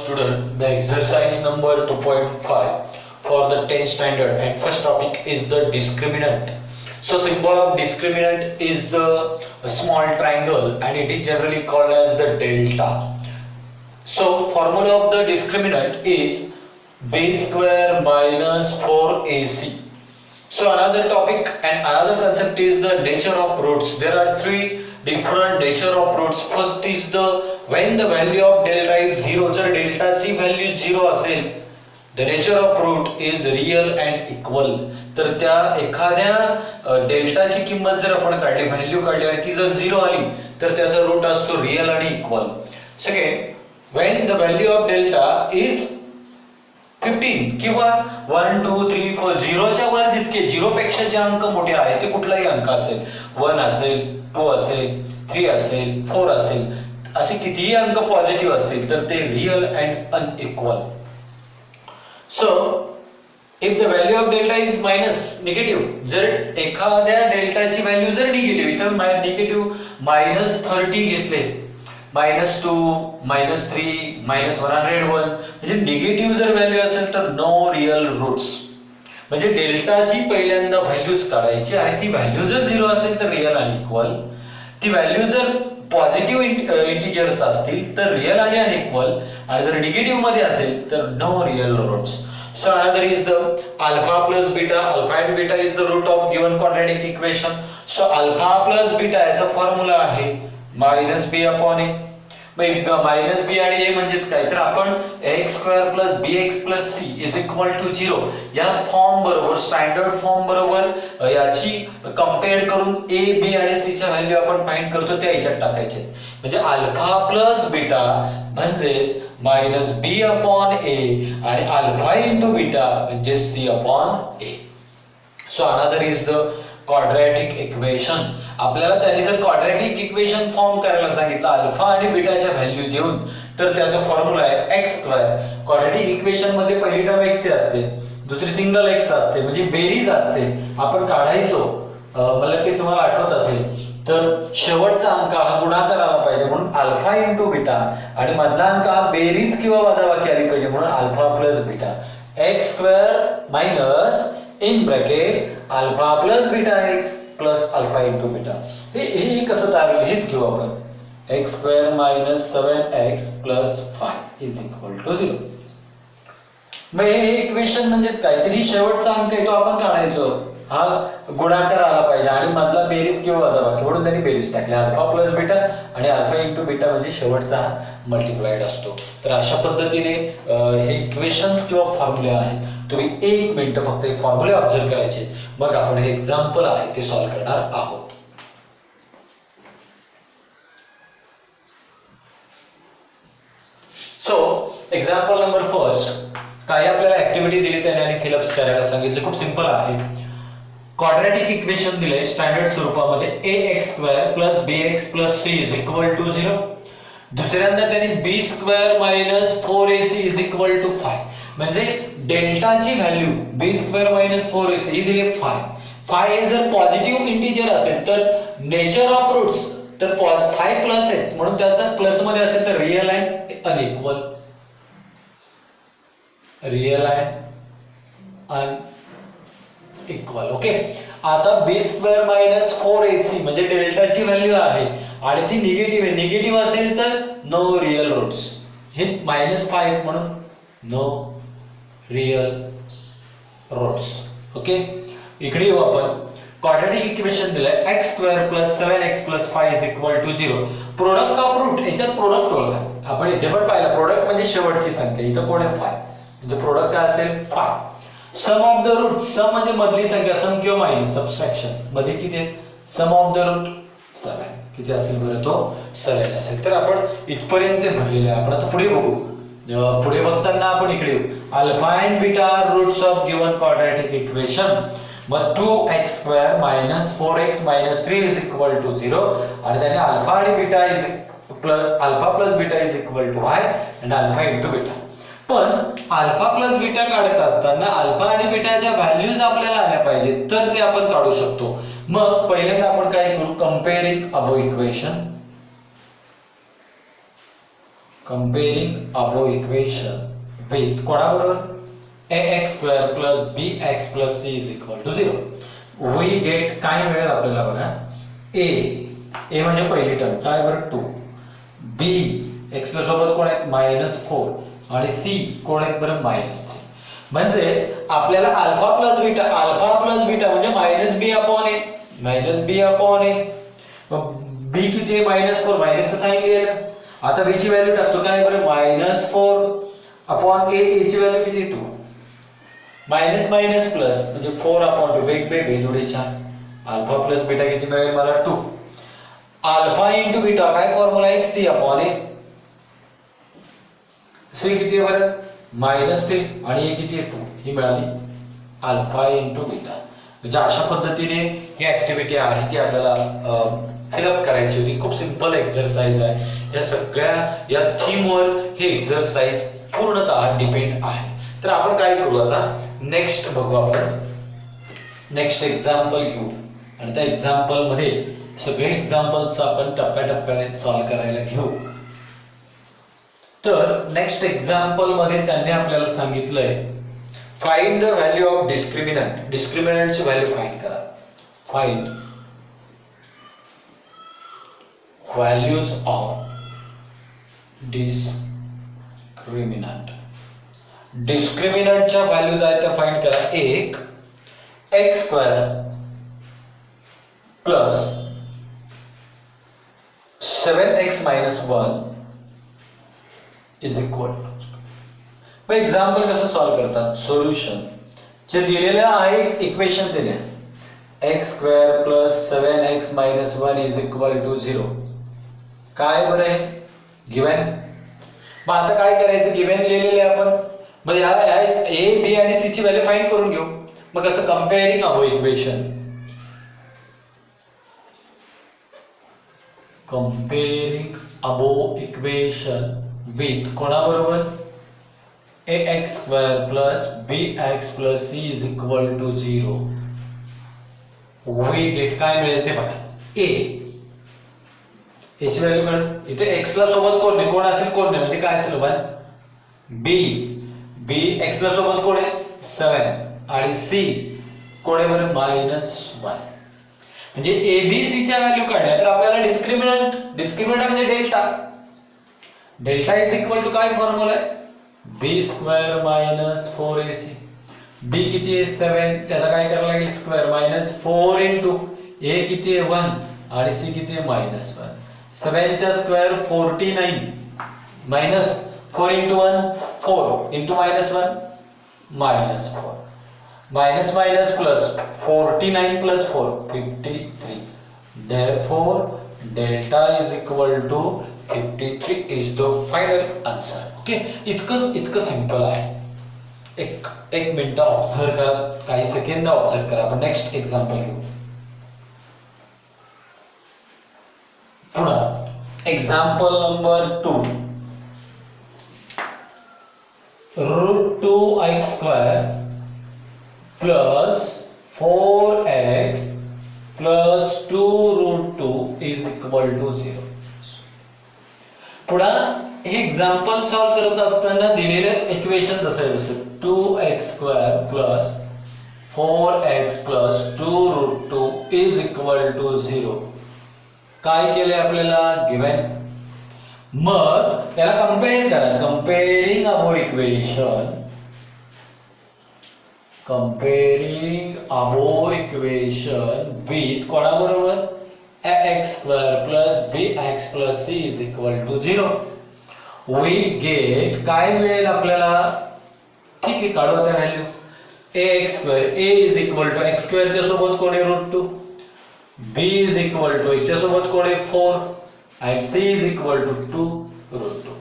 student, the exercise number 2.5 for the 10th standard and first topic is the discriminant. So symbol of discriminant is the small triangle and it is generally called as the delta. So formula of the discriminant is b square minus 4ac. So another topic and another concept is the nature of roots. There are three different nature of roots. First is the when the value of delta is 0. जर डेल्टाची value 0 असेल, the nature of root is real and equal. तर त्या एखाद्या डेल्टाची किंमत जर आपण काढली, value काढली आणि ती जर 0 आली तर त्याचा रूट असतो रियल आणि equal. Second, when the value of delta is 15 किंवा 1 2 3 4 0 च्या वर जितके 0 पेक्षा जे अंक मोठे आहेत ते कुठलाही अंक असेल, 1 असेल, 2 असेल, 3 असेल, 4 असेल, असे कितीही अंक पॉझिटिव्ह असतील तर ते real and unequal. So if the value of delta is minus negative, जर एखाद्या डेल्टाची व्हॅल्यू जर निगेटिव्ह तर निगेटिव्ह -30 घेतले, -2 -3 -101 म्हणजे निगेटिव्ह जर व्हॅल्यू असेल तर नो रियल रूट्स. म्हणजे डेल्टाची पहिल्यांदा व्हॅल्यूज काढायची आणि ती व्हॅल्यू जर 0 असेल तर रियल आणि इक्वल, ती व्हॅल्यू जर पॉझिटिव्ह इंटिजर्स असतील तर रियल आणि अनइक्वल, आणि जर निगेटिव्ह मध्ये असेल तर no real roots. So another is the alpha plus beta. Alpha and beta is the root of given quadratic equation. So alpha plus beta याचा फॉर्म्युला आहे minus b upon a. Minus b आणि a म्हणजेच काय, तर आपण x square plus bx plus c is equal to 0 या form बरोबर, standard form बरोबर याची कंपेअर करून a b आणि c च्या व्हॅल्यू आपण फाइंड करतो त्या याच्यात टाकायचे. म्हणजे अल्फा प्लस बीटा म्हणजेच मायनस बी अपॉन ए आणि अल्फा इंटू बीटा म्हणजे c upon a. So another is the quadratic equation. आपल्याला त्यांनी जर क्वाड्रॅटिक इक्वेशन फॉर्म करायला सांगितलं अल्फा आणि बीटाच्या व्हॅल्यू देऊन, तर त्याचा फॉर्म्युला आहे x स्क्वेअर. क्वाड्रॅटिक इक्वेशन मध्ये पहिली टर्म x ची असते, दुसरी सिंगल x असते, म्हणजे बेरीज असते. आपण काढायचो, मला ते तुम्हाला आठवत असेल, तर शेवटचा अंक हा गुणाकार आला पाहिजे म्हणून अल्फा इंटू बीटा आणि मधला अंक हा बेरीज किंवा वजाबाकी आली पाहिजे म्हणून alpha plus beta. x square minus in bracket alpha plus beta x plus alpha into beta. हे कसं तयार होईल हेच घेऊ आपण. x square minus 7x plus 5 is equal to 0. मग हे इक्वेशन म्हणजेच काहीतरी शेवटचा अंक आहे तो आपण काढायचो, हा गुणाकार आला पाहिजे आणि मधला बेरीज किंवा वजाबाकी म्हणून त्यांनी बेरीज टाकली. अल्फा प्लस बीटा आणि अल्फा इंटू बीटा म्हणजे शेवटचा मल्टिप्लाइड असतो. तर अशा पद्धतीने हे इक्वेशन्स किंवा फॉर्म्युले आहेत. तुम्ही 1 मिनिट फक्त हे फॉर्म्युले ऑब्झर्व करायचे, मग आपण हे एक्झाम्पल आहे ते सॉल्व्ह करणार आहोत. सो एक्झाम्पल नंबर फर्स्ट, काही आपल्याला ऍक्टिव्हिटी दिली त्याने आणि फिलअप्स करायला सांगितले. खूप सिंपल आहे. क्वाड्रॅटिक इक्वेशन दिले स्टँडर्ड स्वरूपामध्ये ax square plus bx plus c is equal to 0. दुसऱ्यांदा त्यांनी b square minus 4ac is equal to 5. म्हणजे डेल्टाची value b square minus 4ac ही दिली 5. 5 हे जर पॉझिटिव्ह इंटिजर असेल तर नेचर ऑफ रूट्स तर 5 प्लस आहे म्हणून त्याचा प्लस मध्ये असेल तर real and unequal, real and unequal. Okay, आता b स्क्वेअर मायनस 4ac म्हणजे डेल्टाची व्हॅल्यू आहे आणि ती निगेटिव्ह आहे. निगेटिव्ह असेल तर नो रियल रूट्स. हे -5 म्हणून नो रियल रूट्स. ओके, इकडे येऊ आपण. क्वाड्रॅटिक इक्वेशन दिलंय x square plus 7x plus 5 is equal to 0. Product of root, याच्यात प्रोडक्ट ओळखा. आपण इथे पण पाहिलं प्रोडक्ट म्हणजे शेवटची संख्या, इथं कोण आहे 5 म्हणजे प्रोडक्ट काय असेल 5. सम ऑफ द रूट, सम म्हणजे मधली संख्या, सम किंवा मायनस सबट्रॅक्शन मध्ये किती आहे, सम ऑफ द रूट 7 किती असेल बरं, तो 7 असेल. तर आपण इथपर्यंत भरलेले आहे. आपण आता पुढे बघू. पुढे बघताना आपण इकडे येऊ. Alpha and beta roots of given quadratic equation. मग 2x square minus 4x minus 3 is equal to 0 आणि त्याने अल्फा आणि beta is plus alpha plus beta is equal to y and alpha into beta. पण alpha plus beta काढत असताना alpha आणि बीटाच्या values आपल्याला आल्या पाहिजेत तर ते आपण काढू शकतो. मग पहिल्यांदा आपण काय करू, comparing above equation. comparing above equation with कोणाबरोबर ax square plus bx plus c is equal to 0. we get काय मिळेल आपल्याला बघा a म्हणजे पहिली टर्म काय बरं 2 b x ला सोबत कोण आहे -4 आणि c कोण आहे बरं -3. म्हणजे आपल्याला अल्फा प्लस बीटा म्हणजे -b/a b किती आहे -4 मायनसचं साइन लिहिलं. आता b ची व्हॅल्यू टाकतो काय बरं -4/a ची व्हॅल्यू किती 2 मायनस प्लस म्हणजे 4/2 वेगवेगळे जोडे 4 अल्फा प्लस बीटा किती मिळेल मला 2 अल्फा इंटू बीटा काय फॉर्म्युला आहे c/a c किती आहे बरं -3 आणि a किती आहे 2 ही मिळाली अल्फा इंटू बीटा. म्हणजे अशा पद्धतीने ही ऍक्टिव्हिटी आहे ती आपल्याला फिलअप करायची होती. खूप सिंपल एक्सरसाइज आहे. या सगळ्या या थीमवर हे एक्सरसाइज पूर्णतः डिपेंड आहे. तर आपण काय करू आता नेक्स्ट बघू आपण नेक्स्ट एक्झाम्पल घेऊ आणि त्या एक्झाम्पल मध्ये सगळे एक्झाम्पल्स आपण टप्प्याटप्प्याने सॉल्व्ह करायला घेऊ. तर नेक्स्ट एक्झाम्पल मध्ये त्यांनी आपल्याला सांगितलंय find the value of discriminant. डिस्क्रिमिनंटची व्हॅल्यू फाइंड करा. Find values of discriminant. डिस्क्रिमिनंटच्या व्हॅल्यूज आहेत त्या फाइंड करा. एक x square plus 7x minus 1 is equal to. Example कसं सॉल्व्ह करतात सोल्युशन जे दिलेलं आहे इक्वेशन दिले x square plus 7x minus 1 is equal to 0 काय बरं आहे गिवन. मग आता काय करायचं गिवन लिहिलेलं आहे आपण मग या a b आणि c ची व्हॅल्यू फाइंड करून घेऊ. मग कसं comparing above equation comparing above equation with कोणाबरोबर ax square plus bx plus c is equal to 0 we get काय मिळेल ते बघा a ची व्हॅल्यू मिळेल इथे x ला सोबत कोण असेल कोण नाही म्हणजे काय असेल 1 b x ला सोबत कोण आहे 7 आणि c कोण आहे बरं -1 म्हणजे ABC च्या व्हॅल्यू काढल्या तर आपल्याला डिस्क्रिमिनंट म्हणजे डेल्टा इज इक्वल टू काय फॉर्म्युला आहे b स्क्वेअर -4ac. b किती आहे 7 त्याला काय करायला लागेल स्क्वेअर -4 इंटू a किती आहे 1 आणि c किती आहे -1. 7 चा square 49 -4 into 1 4 into -1 -4 minus plus 49 plus 4 53. Therefore delta is equal to 53 is the final answer. Okay इतकं सिंपल आहे. एक मिनिट ऑब्झर्व करा काही सेकंद ऑब्झर्व करा. आपण नेक्स्ट एक्झाम्पल घेऊ. पुन्हा example number 2 √2x square plus 4x plus 2√2 is equal to 0. पुढे हे एक्झाम्पल सॉल्व करत असताना दिलेलं इक्वेशन जसं 2x square plus 4x plus 2√2 is equal to 0 काय केले आपल्याला गिवन. मग त्याला कंपेअर करा. कंपेअरिंग अबो इक्वेशन with कोणाबरोबर ax square plus bx plus c is equal to 0 we get काय मिळेल आपल्याला. ठीक आहे काढू आता value ax square a is equal to x square च्या सोबत कोण आहे √2 b is equal to x च्या सोबत कोण आहे 4 and c is equal to 2√2.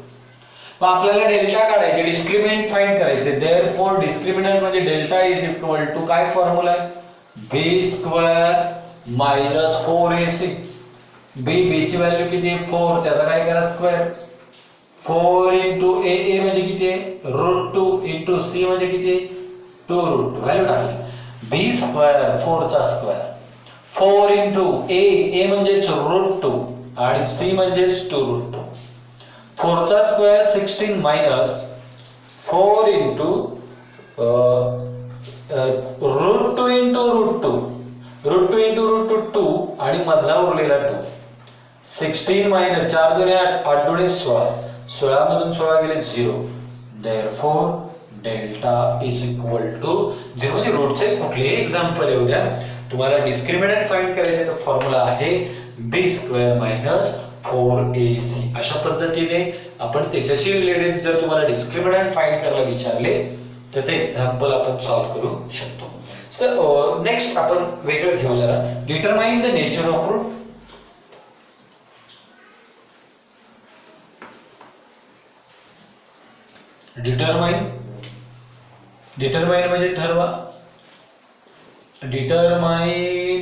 मग आपल्याला डेल्टा काढायचे डिस्क्रिमिनंट फाइंड करायचे. देयरफॉर डिस्क्रिमिनंट म्हणजे डेल्टा इज इक्वल टू काय फॉर्म्युला आहे b स्क्वेअर -4ac. b ची व्हॅल्यू किती आहे 4 त्याचा काय करा स्क्वेअर 4 इंटू a म्हणजे किती आहे √2 इंटू c म्हणजे किती आहे 2√2 व्हॅल्यू टाकली b स्क्वेअर 4 चा स्क्वेअर 4 इंटू a म्हणजे √2 आणि c म्हणजे 2√2 4 चा square 16 minus 4 into root 2 into root 2 root 2 into root 2 आणि मधला उरलेला 2 16 मायनस 4 दुने 8 8 दुने 16 16 मधून 16 गेले 0 therefore delta is equal to 0 म्हणजे रूटचे कुठलेही एक्झाम्पल येऊ द्या तुम्हाला डिस्क्रिमिनंट फाइंड करायचे तर फॉर्म्युला आहे b स्क्वेअर मायनस 4ac अशा पद्धतीने आपण त्याच्याशी रिलेटेड जर तुम्हाला डिस्क्रिमिनंट फाइंड करायला विचारले तर ते एक्झाम्पल आपण सॉल्व्ह करू शकतो. सर नेक्स्ट आपण वेगळं घेऊ जरा determine the nature of root. Determine म्हणजे ठरवा. Determine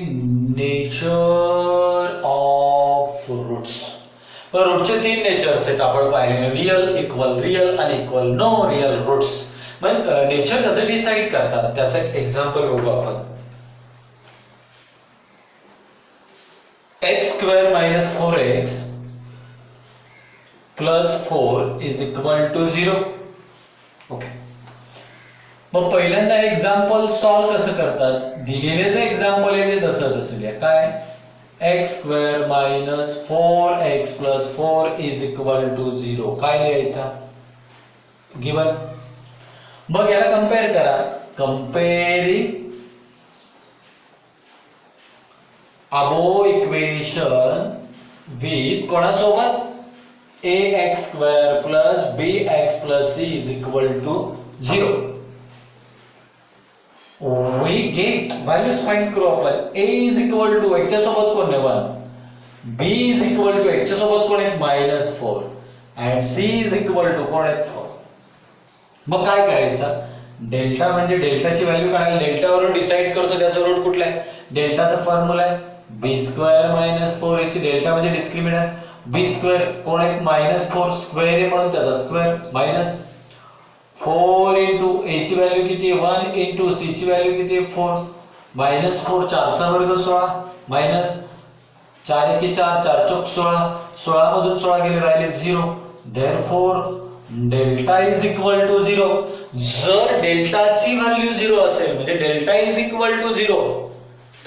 nature of roots. रूटचे 3 नेचर्स आहेत आपण पाहिले रियल, इक्वल रियल आणि इक्वल नो रियल रूट्स. मग नेचर कसं डिसाइड करतात त्याचं एक एक्झाम्पल बघू आपण. x square minus 4x plus 4 is equal to 0. Okay मग पहिल्यांदा एक्झाम्पल सॉल्व कसं करतात दिलेले जे एक्झाम्पल आहे ते तसं लिहा. काय x square minus 4x plus 4 is equal to 0 काय लिहायचा गिवन. मग याला कंपेअर करा. कंपेअरिंग अबोव इक्वेशन विथ कोणासोबत ax square plus bx plus c is equal to 0. we get values find करू आपण. a is equal to x च्या सोबत कोण आहे 1, b is equal to x च्या सोबत कोण आहे -4 and c is equal to कोण आहे 4. मग काय करायचं डेल्टा म्हणजे डेल्टाची व्हॅल्यू काढायला डेल्टा वरून डिसाइड करतो त्याचा रूट कुठला आहे. डेल्टाचा फॉर्म्युला आहे b square minus 4ac. Delta म्हणजे डिस्क्रिमिनंट b स्क्वेअर कोण आहे -4 स्क्वेअर आहे म्हणून त्याचा स्क्वेअर मायनस 4 इंटू a ची व्हॅल्यू किती 1 इंटू c ची व्हॅल्यू किती 4 -4 4 चा वर्ग 16 मायनस 4 एके 4 4 चौक 16 16 मधून 16 गेले राहिले 0. Therefore delta is equal to 0. जर डेल्टाची व्हॅल्यू 0 असेल म्हणजे डेल्टा इज इक्वल टू 0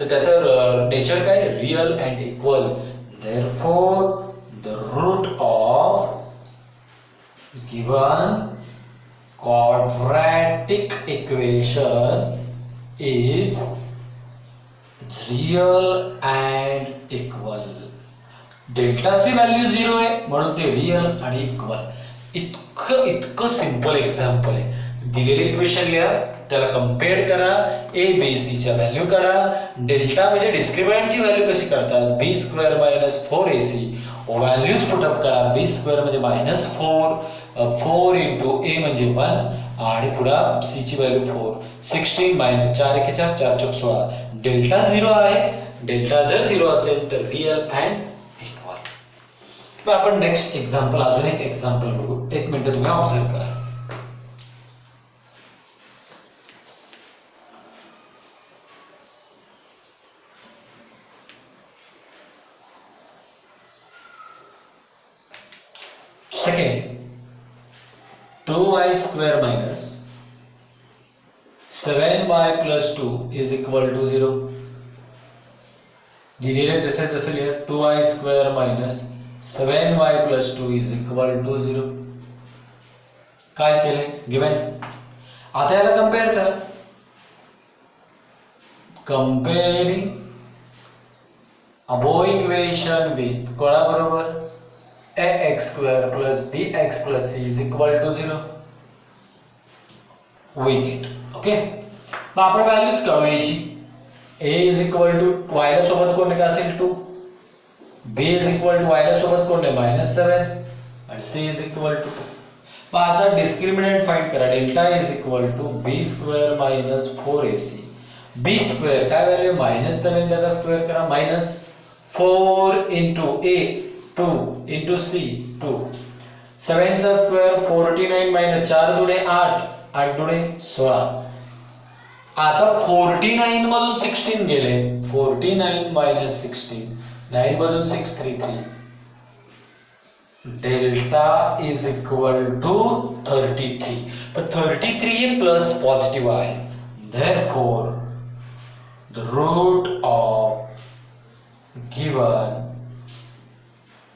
तर त्याचं नेचर काय real and equal. Therefore the root of given quadratic equation is real and equal. डेल्टाची व्हॅल्यू 0 आहे म्हणून ते रियल आणि इक्वल. इतकं सिंपल एक्झाम्पल आहे. दिलेले इक्वेशन लिहा त्याला कंपेअर करा a b c च्या व्हॅल्यू काढा. डेल्टा म्हणजे डिस्क्रिमिनंटची व्हॅल्यू कशी काढतात b square minus 4ac values put up करा. b स्क्वेअर म्हणजे -4 4 इंटू a म्हणजे 1 आणि पुढे c ची व्हॅल्यू 4 16 मायनस 4 एके 4 4 चौक 16. डेल्टा 0 आहे. डेल्टा जर 0 असेल तर रियल अँड इक्वल. मग आपण नेक्स्ट एक्झाम्पल अजून एक एक्झाम्पल बघू. एक मिनिट तुम्ही ऑब्झर्व करा. Second 2y square minus 7y plus 2 is equal to 0. दिलेले तसे लिहा 2y square minus 7y plus 2 is equal to 0. काय केले गिवन. आता याला कंपेअर करा. कंपेअरिंग अबोव इक्वेशन विथ कोणाबरोबर ax square plus bx plus c is equal to 0. we get okay. मग आपण व्हॅल्यूज काढू याची. a is equal to y ला सोबत कोण काय असेल 2, b is equal to y ला सोबत कोण आहे -7 आणि c is equal to 2. मग आता डिस्क्रिमिनंट फाइंड करा. Delta is equal to b square minus 4ac. b square काय व्हॅल्यू -7 त्याचा स्क्वेअर करा -4 into a 2 into c 2 7 चा स्क्वेअर 49 मायनस 4 दुणे 8 8 दुणे 16. आता 49 मधून 16 गेले 49 मायनस 16 9 मधून 6 3 3 डेल्टा इज इक्वल टू 33. पण 33 प्लस पॉझिटिव्ह आहे. Therefore, the root of given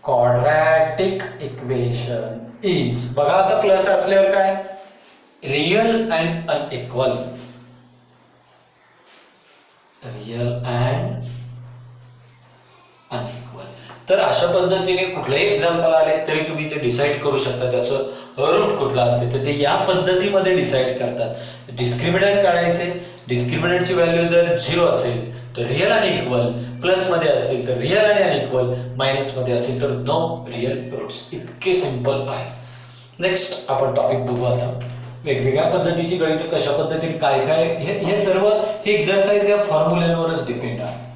quadratic equation is, बघा आता प्लस असल्यावर काय, real and unequal. Real and unequal. तर अशा पद्धतीने कुठलेही एक्झाम्पल आले तरी तुम्ही ते डिसाईड करू शकता त्याचं रूट कुठला असते, तर ते या पद्धतीमध्ये डिसाईड करतात. डिस्क्रिमिनंट काढायचे, डिस्क्रिमिनंटची व्हॅल्यू जर 0 असेल तर रियल आणि इक्वल, प्लस मध्ये असतील तर रियल आणि अनइक्वल, मायनस मध्ये असेल तर नो रियल रूट्स. इतके सिंपल आहे. नेक्स्ट आपण टॉपिक बघू आता. वेगवेगळ्या पद्धतीची गणित कशा पद्धतीने काय काय, हे सर्व हे एक्झरसाइज या फॉर्म्युल्यांवरच डिपेंड आहे.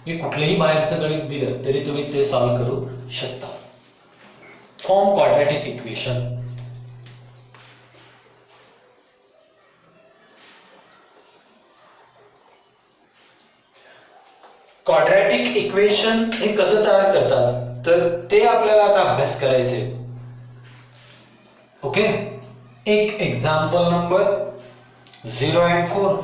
मी कुठलेही बाहेरचं गणित दिलं तरी तुम्ही ते सॉल्व्ह करू शकता. Form quadratic equation. Quadratic equation हे कसं तयार करतात तर ते आपल्याला आता अभ्यास करायचे. ओके, एक एक्झाम्पल नंबर 0 and 4.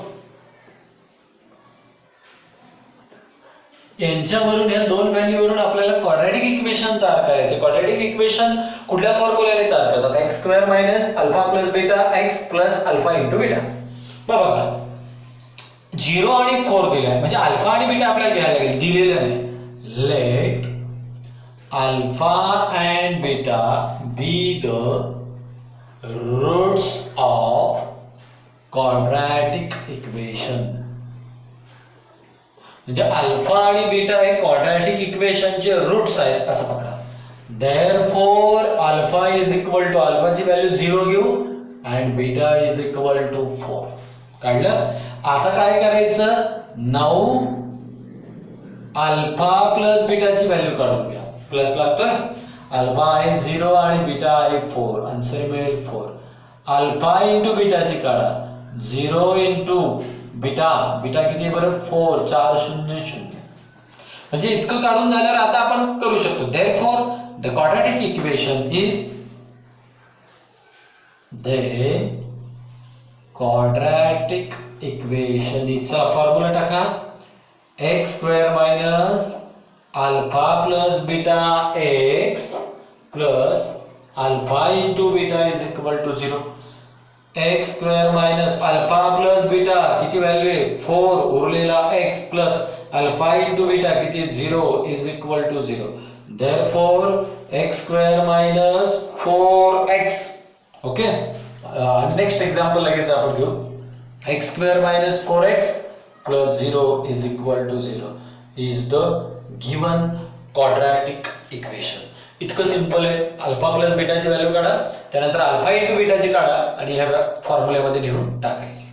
यांच्यावरून या दोन व्हॅल्यूवरून आपल्याला क्वाड्रॅटिक इक्वेशन तयार करायचे. क्वाड्रॅटिक इक्वेशन कुठल्या फॉर्म्युल्याने तयार करतात, x square minus alpha plus beta x plus alpha into beta. बघा 0 आणि 4 दिलाय म्हणजे अल्फा आणि बीटा आपल्याला घ्यायला लागेल, दिलेलं नाही. Let alpha and beta be the roots of quadratic equation. म्हणजे अल्फा आणि बीटा हे क्वाड्रॅटिक इक्वेशनचे रूट्स आहेत असं पकडा. Therefore alpha is equal to, अल्फाची व्हॅल्यू 0 घेऊ and beta is equal to 4. काढलं. आता काय करायचं, 9 अल्फा प्लस बीटाची व्हॅल्यू काढून घ्या. प्लस लागतोय, अल्फा आहे 0 आणि बीटा आहे 4, आन्सर मिळेल 4. अल्फा इंटू बीटाची काढा, 0 इंटू बीटा, बीटा किती आहे बरं 4, 4 0 0. म्हणजे इतकं काढून झाल्यावर आता आपण करू शकतो. Therefore the quadratic equation is, then quadratic equation चा फॉर्म्युला टाका, x square minus alpha plus beta x plus alpha into beta is equal to 0. x square minus alpha plus beta किती व्हॅल्यू आहे 4, उरलेला x plus alpha into beta किती 0 is equal to 0. Therefore x square minus 4x. Okay, next example लगेच आपण घेऊ. x square minus 4x plus 0 is equal to 0 is the given quadratic equation. इतकं simple आहे. Alpha plus बीटाची value काढा, त्यानंतर alpha into बीटाची काढा आणि ह्या फॉर्म्युल्यामध्ये लिहून टाकायची.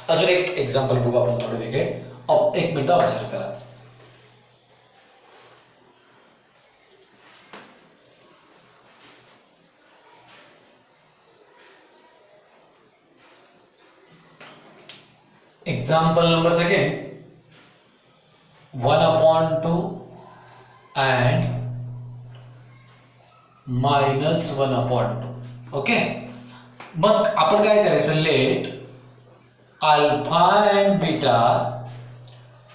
अजून एक एक्झाम्पल बघू आपण थोडे वेगळे. एक मिनिट ऑब्झर्व करा. Example number second, 1/2 and -1/2. Okay, मग आपण काय करायचं, let alpha and beta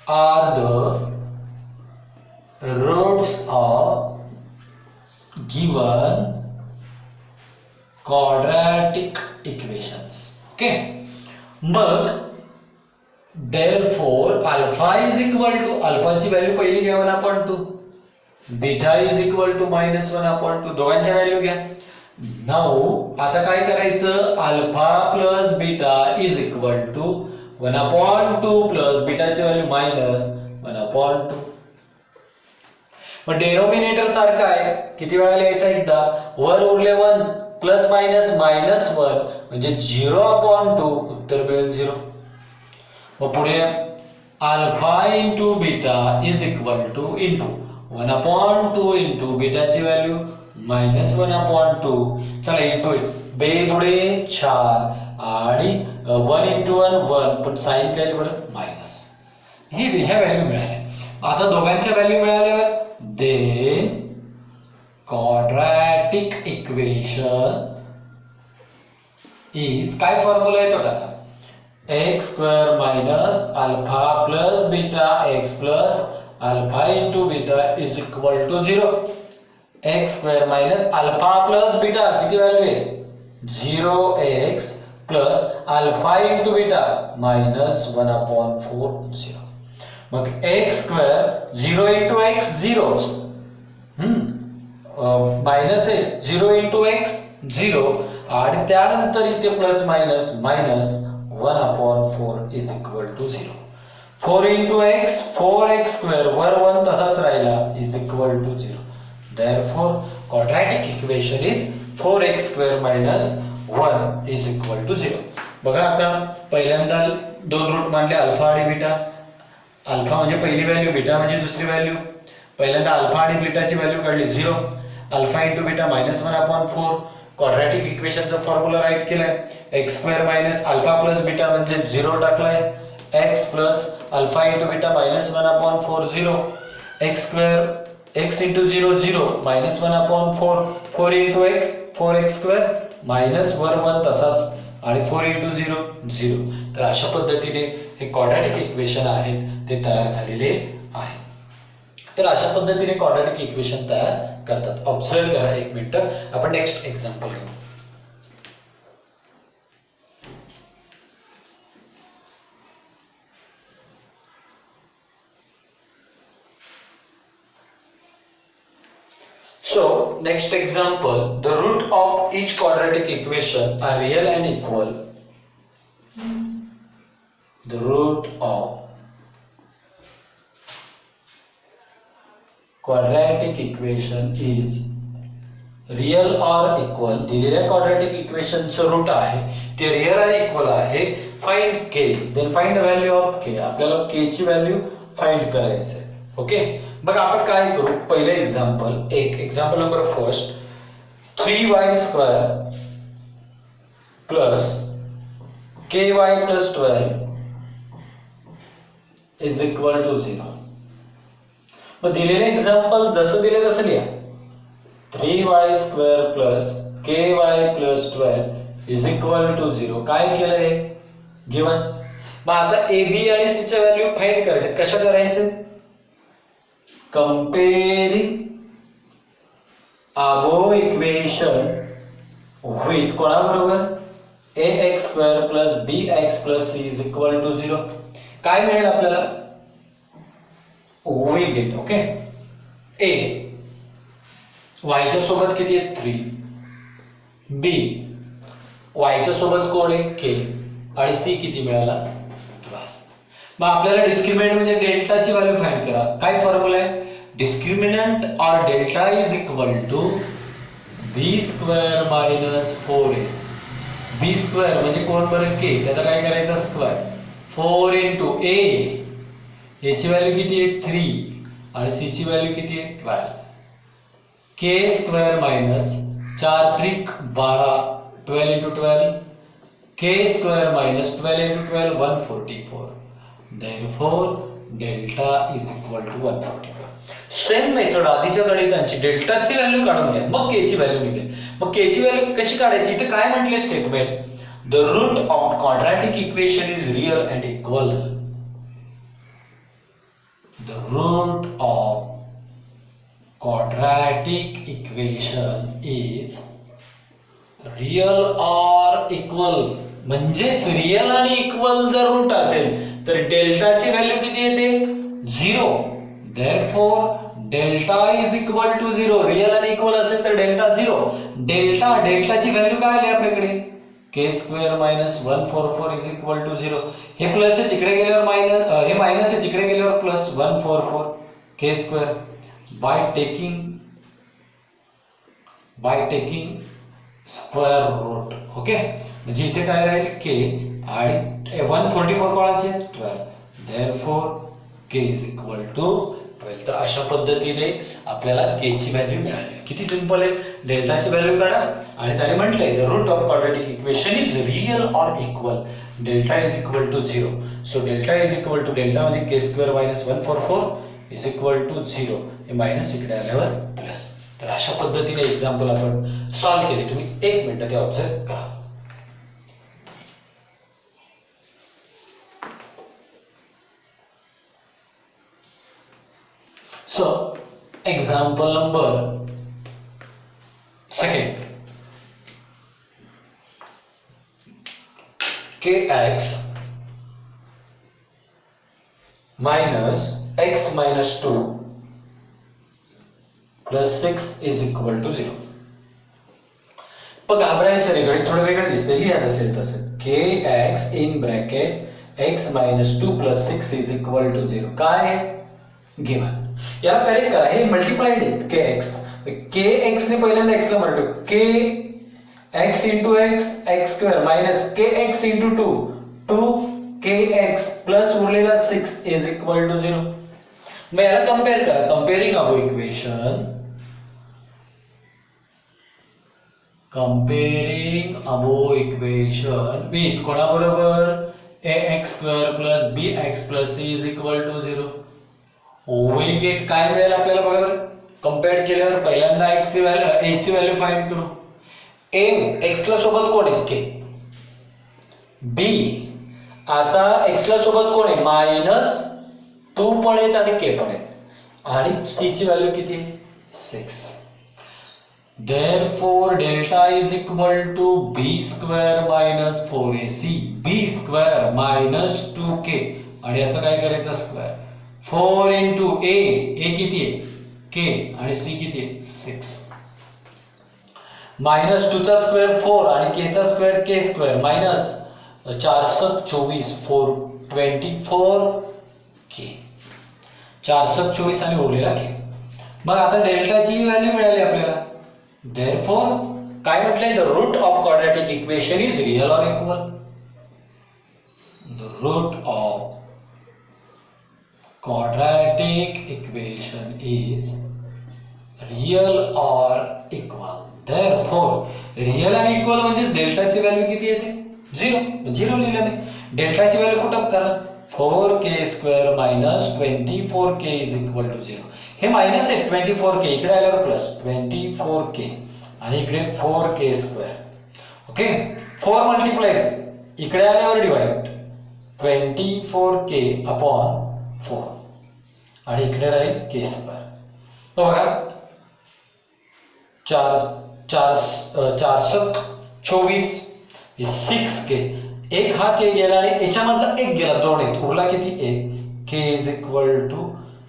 are the roots of given quadratic equations. Okay, मग therefore alpha is equal to, अल्फाची व्हॅल्यू पहिली घ्या 1/2, बीटा इज इक्वल टू -1/2, दोघांच्या व्हॅल्यू घ्या. नाउ आता काय करायचं, alpha plus beta is equal to 1/2 plus बीटाची व्हॅल्यू -1/2. मग डेनोमिनेटर सारखं आहे, किती वेळा लिहायचा, एकदा. वर उरले 1 प्लस मायनस -1 म्हणजे 0/2, उत्तर मिळेल 0. मग पुढे alpha into beta is equal to into 1/2 into बीटाची व्हॅल्यू -1/2. चला इंटू बेदुडे 4 आणि 1 इंटू 1 पण साइन काय बरं मायनस. ह्या व्हॅल्यू मिळाल्या. आता दोघांच्या व्हॅल्यू मिळाल्यावर देन quadratic equation is, काय फॉर्म्युला आहे तो टाका, x square minus alpha plus beta x plus alpha into beta is equal to 0. x square minus alpha plus beta किती व्हॅल्यू आहे 0x plus alpha into beta minus 1 upon 4 0. मग x square 0 into x 0 minus आहे 0 into x 0 आणि त्यानंतर इथे plus minus minus 1 upon 4 is equal to 0. 4 into x 4x square वर 1 तसाच राहिला is equal to 0. Therefore quadratic equation is 4x square minus 1 is equal to 0. बघा आता पहिल्यांदा दोन रूट मानले अल्फा आणि बीटा. अल्फा म्हणजे पहिली व्हॅल्यू, बीटा म्हणजे दुसरी व्हॅल्यू. पहिल्यांदा अल्फा आणि बीटाची व्हॅल्यू काढली 0. Alpha into beta minus 1 upon 4. Quadratic इक्वेशनचा फॉर्म्युला राईट केलाय. X square minus alpha plus beta म्हणजे 0 टाकलाय. X plus alpha into beta minus 1 upon 4 0. X square x into 0 0 minus 1 upon 4. 4 into x 4x square minus 1 तसाच आणि 4 into 0 0. तर अशा पद्धतीने हे क्वाड्रॅटिक इक्वेशन आहेत ते तयार झालेले आहे. तर अशा पद्धतीने क्वाड्रॅटिक इक्वेशन तयार करतात. ऑब्झर्व करा एक मिनिट. आपण नेक्स्ट एक्झाम्पल घेऊ. So next example, the root of each quadratic equation are real and equal. The root of quadratic equation is real or equal. दिलेल्या quadratic equation चं रूट आहे ते रियल आणि इक्वल आहे. Find k, then find the value of k. आपल्याला k ची value find करायची आहे. ओके, बघ आपण काय करू. पहिले example example number first 3y square plus ky plus 12 is equal to 0. मग दिलेले एक्झाम्पल जसं दिले तसं लिहा. 3y square plus ky plus 12 is equal to 0. काय केलंय गिवन. मग आता ए बी आणि सी च्या व्हॅल्यू फाइंड करायचे. कशा करायचे. Comparing above equation with कोणाबरोबर ax square plus bx plus c is equal to 0. काय मिळेल आपल्याला. we get okay. a y च्या सोबत किती आहे 3. b y च्या सोबत कोण आहे k आणि c किती मिळाला. मग आपल्याला डिस्क्रिमिनंट म्हणजे डेल्टाची व्हॅल्यू फाइंड करा. काय फॉर्म्युला आहे. डिस्क्रिमिनंट और delta is equal to b square minus 4s. B square म्हणजे कोण बरं के, त्याला काय करायचं स्क्वेअर. 4 इंटू ए याची व्हॅल्यू किती आहे 3 आणि सी ची व्हॅल्यू किती आहे 12. के स्क्वेअर मायनस 4 त्रिक 12 12 into 12. K square minus 12 into 12 144. Therefore delta is equal to 144. Same method आधीच्या गणितांची डेल्टाची व्हॅल्यू काढून घ्या मग के ची व्हॅल्यू निघेल. मग के ची व्हॅल्यू कशी काढायची. इथे काय म्हटले statement. The root of quadratic equation is real and equal. The root of quadratic equation is real or equal. म्हणजेच रियल आणि इक्वल जर रूट असेल तर डेल्टाची व्हॅल्यू किती येते 0. Therefore delta is equal to 0. Real आणि इक्वल असेल तर डेल्टा 0. डेल्टाची व्हॅल्यू काय आली आपल्याकडे k square minus 144 is equal to 0. हे प्लस आहे तिकडे गेल्यावर मायनस, हे मायनस आहे तिकडे गेल्यावर plus 144 k square by taking square root. Okay, म्हणजे इथे काय राहील k आणि 144 कोणाचे 12. Therefore k is equal to 12. तर अशा पद्धतीने आपल्याला k ची व्हॅल्यू मिळाली. किती सिंपल आहे. डेल्टाची व्हॅल्यू काढा आणि त्याने म्हटलंय the root of quadratic equation is real or equal. Delta is equal to 0. So delta is equal to delta म्हणजे k square minus 144 is equal to 0. हे मायनस इकडे आल्यावर प्लस. तर अशा पद्धतीने एक्झाम्पल आपण सॉल्व्ह केले. तुम्ही 1 मिनिट ते ऑब्झर्व करा. So, example number 2. Kx minus x minus 2 plus 6 is equal to 0. पण घाबरायचं रे, गणित थोडं वेगळं दिसतंय. लिहायचं असेल तसं kx in bracket x minus 2 plus 6 is equal to 0. काय गिव्हन. याला करेक्ट करा. हे मल्टिप्लाइड आहेत kx. kx ने पहिल्यांदा x ला multiply kx into x x square minus kx into 2 2kx plus उरलेला 6 is equal to 0. मग याला कंपेअर करा. कंपेअरिंग अबो इक्वेशन विथ कोणाबरोबर ax square plus bx plus c is equal to 0. We get काय मिळेल आपल्याला बघा बरं. कंपेअर केल्यावर पहिल्यांदा x ची व्हॅल्यू a ची व्हॅल्यू फाइंड करू. a x ला सोबत कोण आहे k. b आता x ला सोबत कोण आहे मायनस 2 पण आहेत आणि k पण आहेत आणि c ची व्हॅल्यू किती आहे 6. therefore delta is equal to b square minus 4ac b square minus 2k आणि याचं काय करायचं स्क्वेअर. 4 into a किती आहे k आणि c किती आहे 6. मायनस 2 चा स्क्वेअर 4 आणि k चा square k square minus 424 424 k 424 आणि उरलेला k. मग आता डेल्टाची व्हॅल्यू मिळाली आपल्याला. therefore काय म्हटलंय the root of quadratic equation is real or equal. The root of quadratic equation is real or equal. therefore real आणि equal म्हणजे डेल्टाची व्हॅल्यू किती येते 0. 0 लिहिलं मी. डेल्टाची व्हॅल्यू पुट अप करा. 4k square minus 24k is equal to 0. हे मायनस आहे 24k इकडे आल्यावर प्लस 24k आणि इकडे 4k स्क्वेअर. ओके 4 मल्टिप्लाइड इकडे आल्यावर डिवाइड 24k अपॉन 4 आणि इकडे राहील k स्क्वेअर. बघा 424 6k एक हा k गेला आणि याच्यामधला एक गेला 2 आहेत उरला किती 1 k is equal to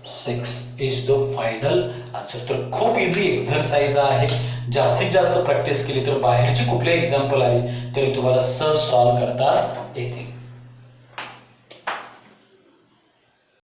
6 is the final answer. तर खूप इझी एक्सरसाइज आहे. जास्तीत जास्त प्रॅक्टिस केली तर बाहेरची कुठली एक्झाम्पल आली तरी तुम्हाला सहज सॉल्व्ह करता येते.